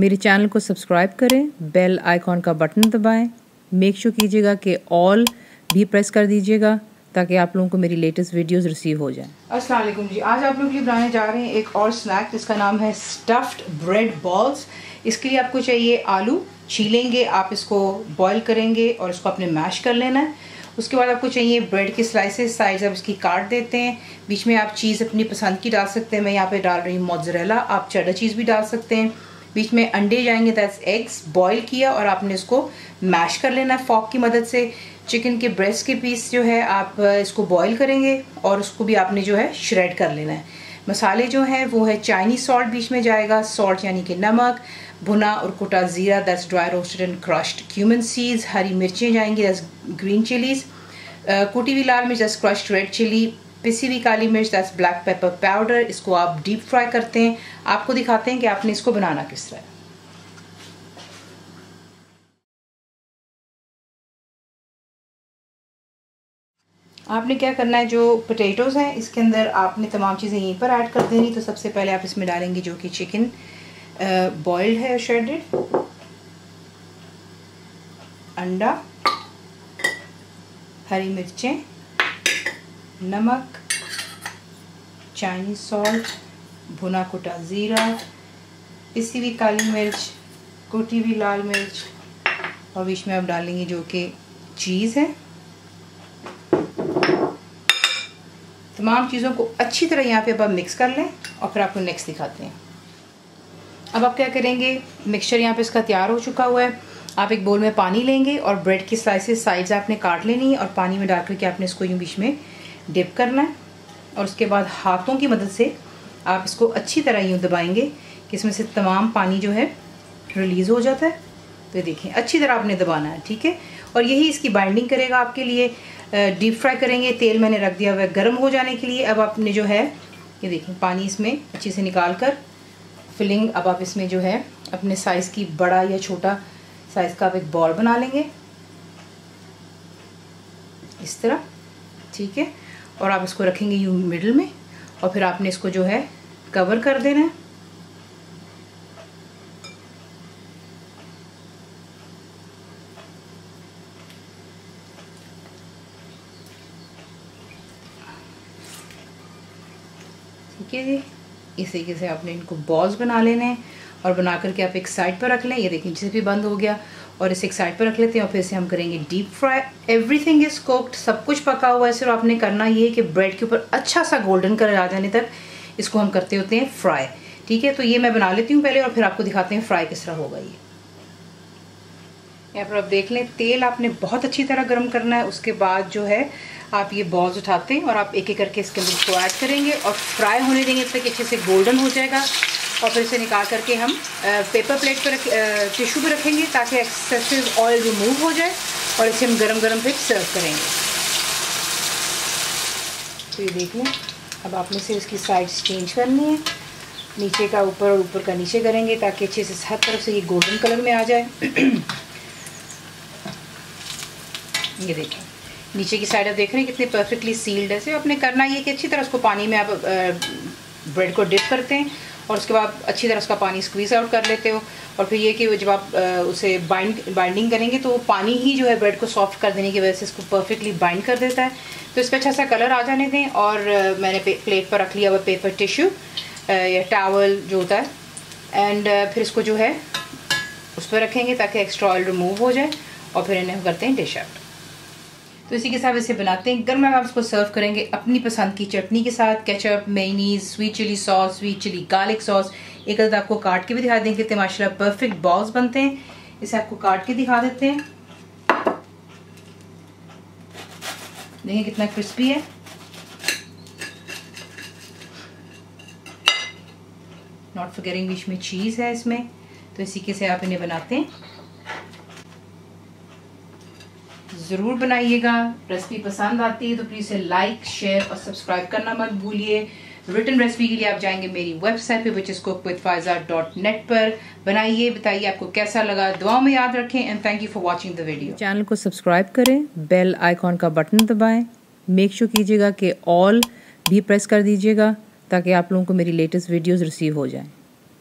मेरे चैनल को सब्सक्राइब करें, बेल आइकॉन का बटन दबाएं, मेक श्योर कीजिएगा कि ऑल भी प्रेस कर दीजिएगा ताकि आप लोगों को मेरी लेटेस्ट वीडियोस रिसीव हो जाएं। अस्सलाम वालेकुम जी, आज आप लोगों के लिए बनाने जा रहे हैं एक और स्नैक जिसका नाम है स्टफ्ड ब्रेड बॉल्स। इसके लिए आपको चाहिए आलू, छीलेंगे, आप इसको बॉईल करेंगे और इसको आपने मैश कर लेना है। उसके बाद आपको चाहिए ब्रेड के स्लाइसेस, साइज आप इसकी काट देते हैं। बीच में आप चीज़ अपनी पसंद की डाल सकते हैं, मैं यहाँ पे डाल रही हूँ मोज़रेला, आप चेडर चीज़ भी डाल सकते हैं। बीच में अंडे जाएंगे, दैट्स एग्स, बॉईल किया और आपने इसको मैश कर लेना है फॉक की मदद से। चिकन के ब्रेस्ट के पीस जो है आप इसको बॉईल करेंगे और उसको भी आपने जो है श्रेड कर लेना है। मसाले जो हैं वो है चाइनीज सॉल्ट बीच में जाएगा, सॉल्ट यानी कि नमक, भुना और कुटा ज़ीरा, that's dry roasted and crushed cumin seeds, हरी मिर्चें जाएंगी, दैट्स ग्रीन चिलीज़, कुटी हुई लाल मिर्च, दैट्स क्रश्ड रेड चिली, पिसी हुई काली मिर्च, दैट्स ब्लैक पेपर पाउडर। इसको आप डीप फ्राई करते हैं। आपको दिखाते हैं कि आपने इसको बनाना किस तरह। आपने क्या करना है, जो पोटैटोज़ हैं इसके अंदर आपने तमाम चीज़ें यहीं पर ऐड कर देनी। तो सबसे पहले आप इसमें डालेंगे जो कि चिकन बॉइल्ड है, श्रेडेड, अंडा, हरी मिर्चें, नमक, चाइनीज सॉल्ट, भुना कुटा ज़ीरा, पिसी हुई काली मिर्च, कुटी हुई लाल मिर्च और बीच में आप डालेंगे जो कि चीज़ है। तमाम चीज़ों को अच्छी तरह यहाँ पे अब आप मिक्स कर लें और फिर आपको नेक्स्ट दिखाते हैं। अब आप क्या करेंगे, मिक्सचर यहाँ पे इसका तैयार हो चुका हुआ है। आप एक बोल में पानी लेंगे और ब्रेड की स्लाइसेस साइड्स आपने काट लेनी है और पानी में डाल करके आपने इसको यूँ बीच में डिप करना है और उसके बाद हाथों की मदद से आप इसको अच्छी तरह यूँ दबाएंगे कि इसमें से तमाम पानी जो है रिलीज़ हो जाता है। तो ये देखें, अच्छी तरह आपने दबाना है, ठीक है। और यही इसकी बाइंडिंग करेगा आपके लिए। डीप फ्राई करेंगे, तेल मैंने रख दिया हुआ है गर्म हो जाने के लिए। अब आपने जो है ये देखें पानी इसमें अच्छे से निकाल कर फिलिंग, अब आप इसमें जो है अपने साइज़ की बड़ा या छोटा साइज़ का आप एक बॉल बना लेंगे इस तरह, ठीक है। और आप इसको रखेंगे यूँ मिडल में और फिर आपने इसको जो है कवर कर देना है। ठीक है जी, इस तरीके से आपने इनको बॉल्स बना लेने हैं और बना करके आप एक साइड पर रख लें। ये देखिए जिसे भी बंद हो गया और इसे एक साइड पर रख लेते हैं और फिर से हम करेंगे deep fry. Everything is cooked, सब कुछ पका हुआ है। सिर्फ आपने करना ये है कि ब्रेड के ऊपर अच्छा सा गोल्डन कलर आ जाने तक इसको हम करते होते हैं फ्राई, ठीक है। तो ये मैं बना लेती हूँ पहले और फिर आपको दिखाते हैं फ्राई किस तरह होगा। ये यहाँ पर आप देख लें, तेल आपने बहुत अच्छी तरह गर्म करना है। उसके बाद जो है आप ये बॉल्स उठाते हैं और आप एक एक करके इसके अंदर इसको ऐड करेंगे और फ्राई होने देंगे तब तक अच्छे से गोल्डन हो जाएगा। और फिर इसे निकाल करके हम पेपर प्लेट पर टिश्यू पर रखेंगे ताकि एक्सेसिव ऑयल रिमूव हो जाए और इसे हम गरम गरम फिर सर्व करेंगे। तो ये देख लें, अब आपने से इसकी साइड्स चेंज करनी है, नीचे का ऊपर और ऊपर का नीचे करेंगे ताकि अच्छे से हर तरफ से ये गोल्डन कलर में आ जाए। ये देखें नीचे की साइड आप देख रहे हैं कितनी परफेक्टली सील्ड है। सिर्फ आपने करना ये कि अच्छी तरह उसको पानी में आप ब्रेड को डिप करते हैं और उसके बाद अच्छी तरह उसका पानी स्क्वीज़ आउट कर लेते हो। और फिर ये कि जब आप उसे बाइंडिंग करेंगे तो पानी ही जो है ब्रेड को सॉफ्ट कर देने की वजह से इसको परफेक्टली बाइंड कर देता है। तो इस पर अच्छा सा कलर आ जाने दें और मैंने प्लेट पर रख लिया हुआ पेपर टिश्यू या टावल जो होता है, एंड फिर इसको जो है उस पर रखेंगे ताकि एक्स्ट्रा ऑयल रिमूव हो जाए और फिर इन्हें हम करते हैं डिश आउट। तो इसी के साथ इसे बनाते हैं। गर्म आप इसको सर्व करेंगे अपनी पसंद की चटनी के साथ, ketchup, mayonnaise, sweet chilli sauce, sweet chilli garlic sauce. एक अदद आपको काट के भी दिखा देंगे कि माशाल्लाह परफेक्ट बॉल्स बनते हैं। इसे आपको काट के दिखा देते हैं, देखिए कितना क्रिस्पी है। नॉट फॉरगेटिंग बीच में चीज़ है इसमें। तो इसी के से आप इन्हें बनाते हैं, ज़रूर बनाइएगा। रेसिपी पसंद आती है तो प्लीज़ इसे लाइक, शेयर और सब्सक्राइब करना मत भूलिए। रिटन रेसिपी के लिए आप जाएंगे मेरी वेबसाइट पे whichIsCookWithFaiza.net पर। बनाइए, बताइए आपको कैसा लगा। दुआओं में याद रखें and thank you for watching the video. Channel को सब्सक्राइब करें, बेल आइकॉन का बटन दबाएं, मेक श्योर कीजिएगा कि ऑल भी प्रेस कर दीजिएगा ताकि आप लोगों को मेरी लेटेस्ट वीडियोज़ रिसीव हो जाएं।